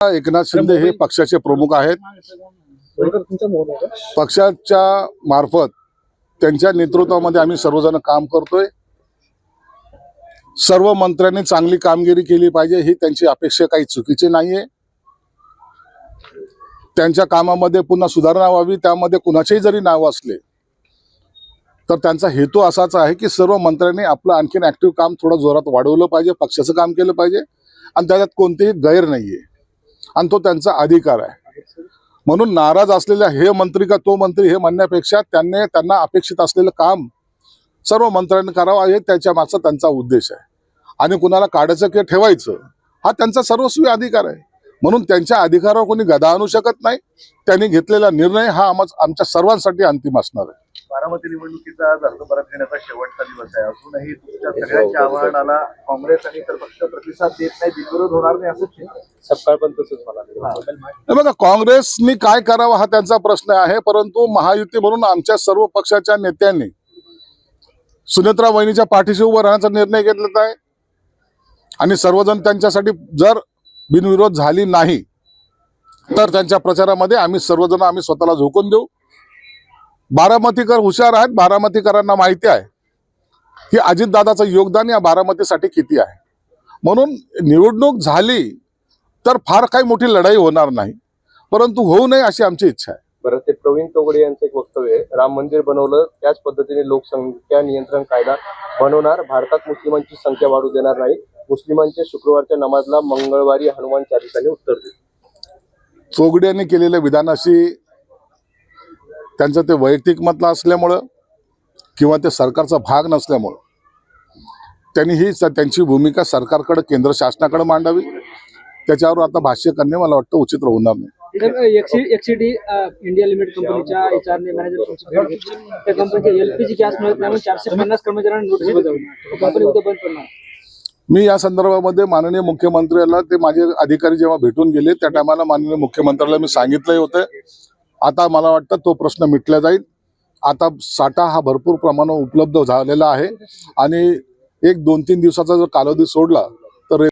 एकनाथ शिंदे हे पक्षाचे प्रमुख आहेत। पक्षाच्या मार्फत त्यांच्या नेतृत्वामध्ये आम्ही सर्वजण काम करतोय। सर्व मंत्र्यांनी चांगली कामगिरी केली पाहिजे ही त्यांची अपेक्षा काही चुकीची नाहीये। त्यांच्या कामामध्ये पुन्हा सुधारणा व्हावी, त्यामध्ये कुणाचेही जरी नाव असले तर त्यांचा हेतू असाच आहे की सर्व मंत्र्यांनी आपलं आणखीन ऍक्टिव्ह काम थोडं जोरात वाढवलं पाहिजे, पक्षाचं काम केलं पाहिजे आणि त्याच्यात कोणतेही गैर नाहीये आणि तो त्यांचा अधिकार आहे। म्हणून नाराज असलेल्या हे मंत्री का तो मंत्री हे म्हणण्यापेक्षा त्यांना अपेक्षित असलेलं काम सर्व मंत्र्यांनी करावं हे त्याच्या मागचा त्यांचा उद्देश आहे आणि कुणाला काढायचं की ठेवायचं हा त्यांचा सर्वस्वी अधिकार आहे। म्हणून त्यांच्या अधिकारावर कोणी गदा आणू शकत नाही। त्यांनी घेतलेला निर्णय हा आमच्या सर्वांसाठी अंतिम असणार आहे। बारामती निवडणुकीचा आज अर्ज परत घेण्याचा शेवटचा दिवस आहे। अजूनही तुमच्या सगळ्यांच्या आव्हानाला काँग्रेस आणि इतर पक्ष प्रतिसाद देत नाही, बिनविरोध होणार नाही असं सपकाळ पण तसंच मला बघा, काँग्रेसनी काय करावं हा त्यांचा प्रश्न आहे, परंतु महायुती म्हणून आमच्या सर्व पक्षाच्या नेत्यांनी सुनेत्रा वहिनीच्या पाठीशी उभं राहण्याचा निर्णय घेतलेला आहे आणि सर्वजण त्यांच्यासाठी जर बिनविरोध झाली नाही तर त्यांच्या प्रचारामध्ये आम्ही सर्वजण स्वतःला झोकून देऊ। बारामतीकर हुशार आहेत, बारामतीकरांना माहिती आहे की अजितदादाचं योगदान या बारामतीसाठी किती आहे। म्हणून निवडणूक झाली तर फार काही मोठी लढाई होणार नाही, परंतु होऊ नये अशी आमची इच्छा आहे। बरं, ते प्रवीण तोगडे यांचं एक वक्तव्य आहे, राम मंदिर बनवलं त्याच पद्धतीने लोकसंख्या नियंत्रण कायदा बनवणार, भारतात मुस्लिमांची संख्या वाढू देणार नाही, मुस्लिमांच्या शुक्रवारच्या नमाजला मंगळवारी हनुमान चालिसाने उत्तर दिले। तोगडे यांनी केलेल्या विधानाशी त्यांचं ते वैयक्तिक मत असल्यामुळं किंवा ते सरकारचा भाग नसल्यामुळं त्यांनी ही त्यांची भूमिका सरकारकडे केंद्र शासनाकडे मांडावी। त्याच्यावर आता भाष्य करणे मला वाटतं उचित होणार नाही। एक्सिडी इंडिया लिमिटेड कंपनीच्या एचआरने मॅनेजर त्या कंपनीच्या एलपीजी गॅस मिळत नाही, 450 कर्मचाऱ्यांना नोटीस बजावली, कंपनी उद्या बंद करणार। मी या संदर्भामध्ये माननीय मुख्यमंत्र्याला ते माझे अधिकारी जेव्हा भेटून गेले त्या टायमाला माननीय मुख्यमंत्र्याला मी सांगितलंही होतं। आता मला वाटतं तो प्रश्न मिटला जाईल। आता साठा हा भरपूर प्रमाणात उपलब्ध झालेला आहे आणि 1-2-3 दिवसाचा जर कालावधी सोडला तर